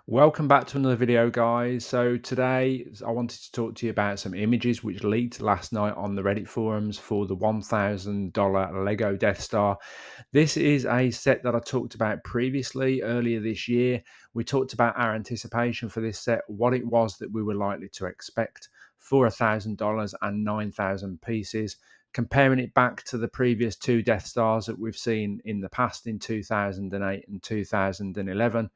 Welcome back to another video, guys. So today I wanted to talk to you about some images which leaked last night on the Reddit forums for the $1,000 Lego Death Star. This is a set that I talked about previously earlier this year. We talked about our anticipation for this set, what it was that we were likely to expect for $1,000 and 9,000 pieces, comparing it back to the previous two Death Stars that we've seen in the past in 2008 and 2011,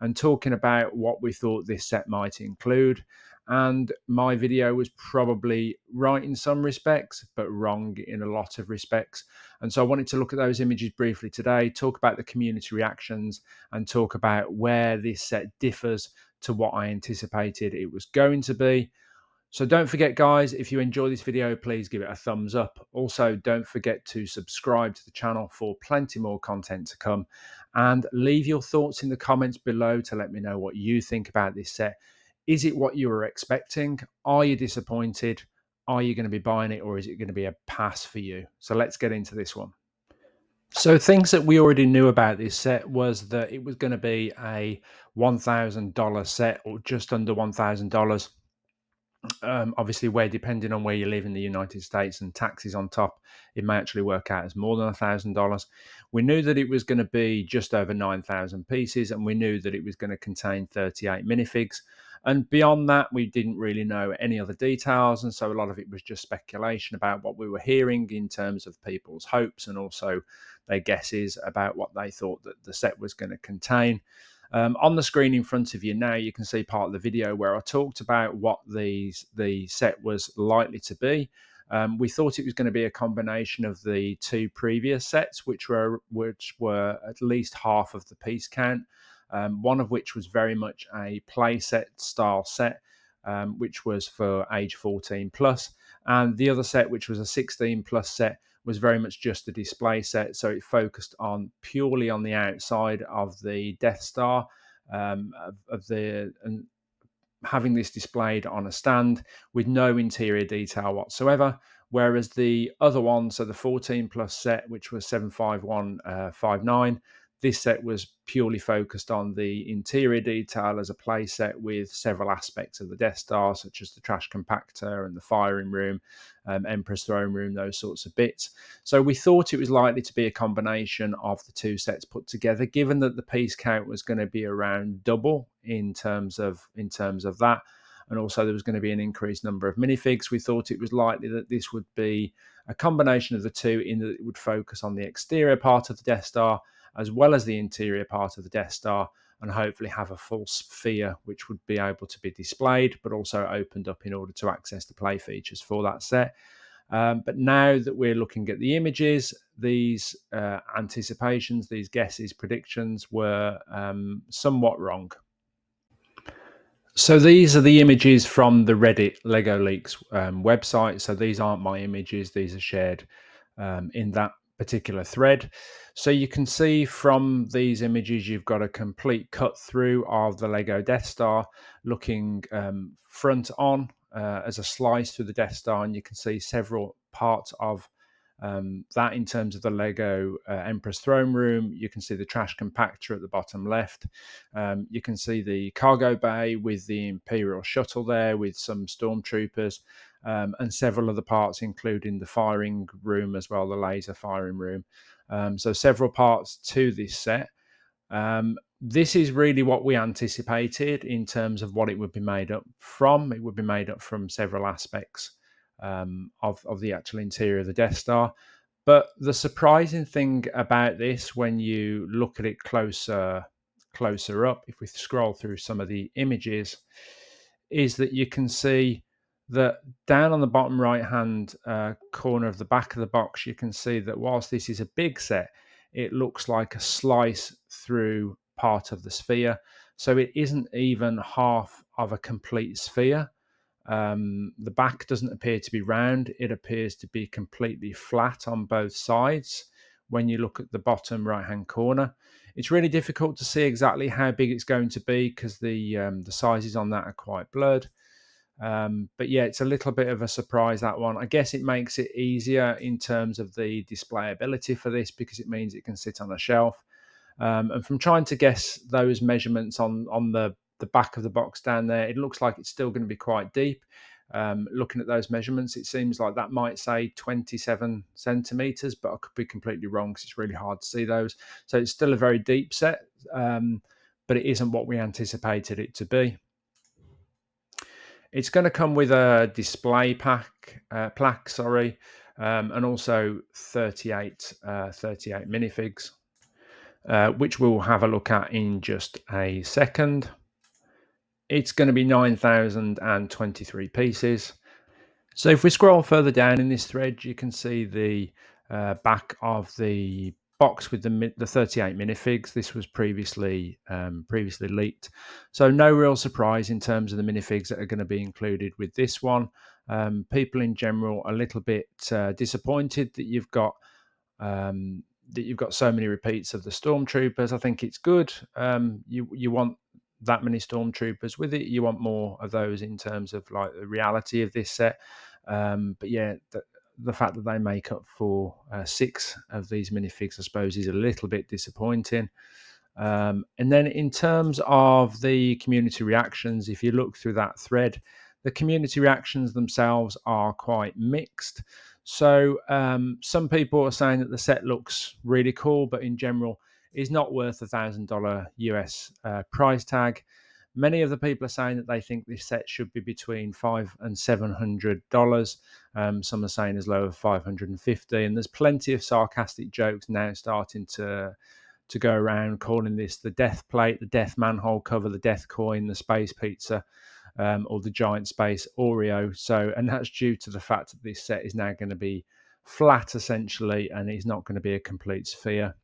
and talking about what we thought this set might include. And my video was probably right in some respects, but wrong in a lot of respects. And so I wanted to look at those images briefly today, talk about the community reactions, and talk about where this set differs to what I anticipated it was going to be. So don't forget, guys, if you enjoy this video, please give it a thumbs up. Also, don't forget to subscribe to the channel for plenty more content to come, and leave your thoughts in the comments below to let me know what you think about this set. Is it what you were expecting? Are you disappointed? Are you going to be buying it, or is it going to be a pass for you? So let's get into this one. So things that we already knew about this set was that it was going to be a $1,000 set, or just under $1,000. Obviously, where depending on where you live in the United States and taxes on top, it may actually work out as more than $1,000. We knew that it was going to be just over 9,000 pieces, and we knew that it was going to contain 38 minifigs. And beyond that, we didn't really know any other details, and so a lot of it was just speculation about what we were hearing in terms of people's hopes and also their guesses about what they thought that the set was going to contain. On the screen in front of you now, you can see part of the video where I talked about what the set was likely to be. We thought it was going to be a combination of the two previous sets, which were at least half of the piece count. One of which was very much a play set style set, which was for age 14 plus, and the other set, which was a 16 plus set, was very much just a display set. So it focused on purely on the outside of the Death Star, of the and having this displayed on a stand with no interior detail whatsoever. Whereas the other one, so the 14 plus set, which was 75159, this set was purely focused on the interior detail as a play set with several aspects of the Death Star, such as the trash compactor and the firing room, Emperor's throne room, those sorts of bits. So we thought it was likely to be a combination of the two sets put together, given that the piece count was going to be around double in terms of that, and also there was going to be an increased number of minifigs. We thought it was likely that this would be a combination of the two, in that it would focus on the exterior part of the Death Star as well as the interior part of the Death Star, and hopefully have a full sphere which would be able to be displayed but also opened up in order to access the play features for that set. But now that we're looking at the images, these anticipations, these guesses, predictions were somewhat wrong. So these are the images from the Reddit Lego Leaks website. So these aren't my images; these are shared in that particular thread. So you can see from these images, you've got a complete cut through of the Lego Death Star, looking front on as a slice through the Death Star, and you can see several parts of that in terms of the Lego Emperor's throne room. You can see the trash compactor at the bottom left. You can see the cargo bay with the Imperial shuttle there with some stormtroopers, and several other parts, including the firing room as well, the laser firing room. So several parts to this set. This is really what we anticipated in terms of what it would be made up from. It would be made up from several aspects of the actual interior of the Death Star. But the surprising thing about this, when you look at it closer up, if we scroll through some of the images, is that you can see that down on the bottom right hand corner of the back of the box, you can see that whilst this is a big set, it looks like a slice through part of the sphere. So it isn't even half of a complete sphere. The back doesn't appear to be round. It appears to be completely flat on both sides. When you look at the bottom right hand corner, it's really difficult to see exactly how big it's going to be because the sizes on that are quite blurred. But yeah, it's a little bit of a surprise, that one. I guess it makes it easier in terms of the displayability for this, because it means it can sit on a shelf. And from trying to guess those measurements on the the back of the box down there, it looks like it's still going to be quite deep. Looking at those measurements, it seems like that might say 27 centimeters, but I could be completely wrong because it's really hard to see those. So it's still a very deep set, but it isn't what we anticipated it to be. It's going to come with a display plaque, sorry, and also 38 minifigs, which we'll have a look at in just a second. It's going to be 9,023 pieces. So if we scroll further down in this thread, you can see the back of the box with the 38 minifigs. This was previously leaked, so no real surprise in terms of the minifigs that are going to be included with this one. People in general a little bit disappointed that you've got so many repeats of the stormtroopers. I think it's good. You want that many stormtroopers with it. You want more of those in terms of like the reality of this set. But yeah, the fact that they make up for 6 of these minifigs, I suppose, is a little bit disappointing. And then in terms of the community reactions, if you look through that thread, the community reactions themselves are quite mixed. So some people are saying that the set looks really cool, but in general is not worth $1,000 US price tag. Many of the people are saying that they think this set should be between $500 and $700. Some are saying as low as $550, and there's plenty of sarcastic jokes now starting to go around calling this the death plate, the death manhole cover, the death coin, the space pizza, or the giant space Oreo. So, and that's due to the fact that this set is now going to be flat essentially, and it's not going to be a complete sphere.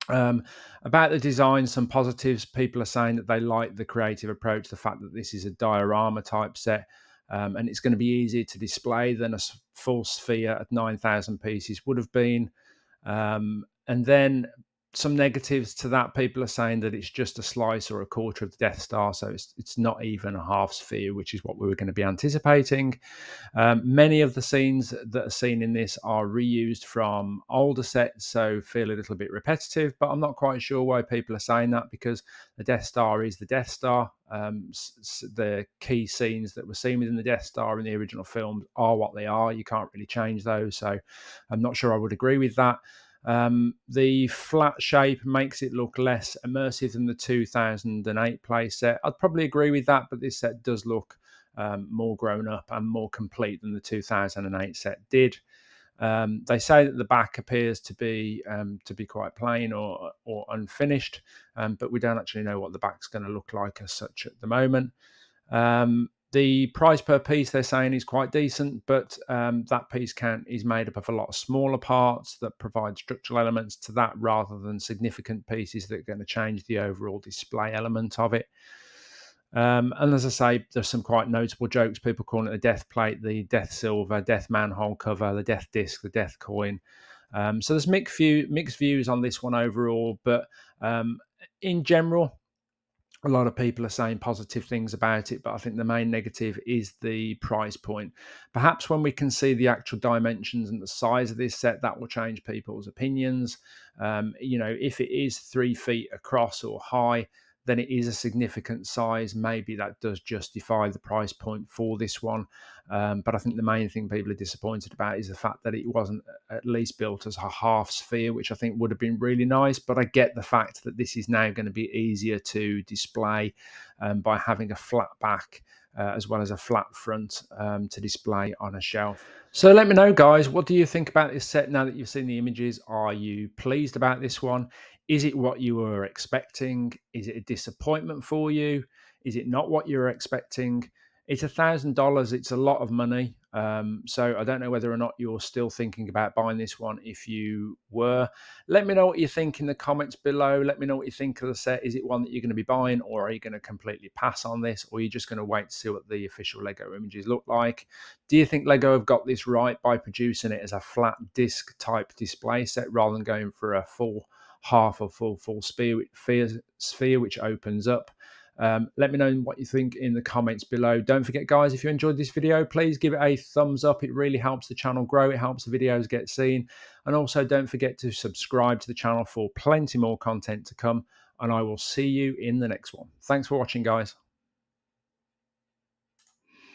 About the design, some positives. People are saying that they like the creative approach, the fact that this is a diorama type set, and it's going to be easier to display than a full sphere at 9,000 pieces would have been. And then some negatives to that, people are saying that it's just a slice or a quarter of the Death Star, so it's not even a half sphere, which is what we were going to be anticipating. Many of the scenes that are seen in this are reused from older sets, so feel a little bit repetitive, but I'm not quite sure why people are saying that, because the Death Star is the Death Star. The key scenes that were seen within the Death Star in the original film are what they are. You can't really change those, so I'm not sure I would agree with that. The flat shape makes it look less immersive than the 2008 play set. I'd probably agree with that, but this set does look more grown up and more complete than the 2008 set did. They say that the back appears to be quite plain or unfinished, but we don't actually know what the back's going to look like as such at the moment. The price per piece they're saying is quite decent, but that piece count is made up of a lot of smaller parts that provide structural elements to that rather than significant pieces that are going to change the overall display element of it. And as I say, there's some quite notable jokes. People calling it the death plate, the death silver, death manhole cover, the death disc, the death coin. So there's mixed views on this one overall, but in general, a lot of people are saying positive things about it, but I think the main negative is the price point. Perhaps when we can see the actual dimensions and the size of this set, that will change people's opinions. If it is 3 feet across or high, then it is a significant size. Maybe that does justify the price point for this one. But I think the main thing people are disappointed about is the fact that it wasn't at least built as a half sphere, which I think would have been really nice. But I get the fact that this is now going to be easier to display by having a flat back as well as a flat front to display on a shelf. So let me know, guys, what do you think about this set now that you've seen the images? Are you pleased about this one? Is it what you were expecting? Is it a disappointment for you? Is it not what you were expecting? It's $1,000. It's a lot of money. So I don't know whether or not you're still thinking about buying this one. If you were, let me know what you think in the comments below. Let me know what you think of the set. Is it one that you're going to be buying, or are you going to completely pass on this, or are you just going to wait to see what the official Lego images look like? Do you think Lego have got this right by producing it as a flat disc type display set rather than going for a full half or full sphere which opens up? Let me know what you think in the comments below. Don't forget, guys, if you enjoyed this video, please give it a thumbs up. It really helps the channel grow. It helps the videos get seen. And also don't forget to subscribe to the channel for plenty more content to come. and I will see you in the next one. Thanks for watching, guys.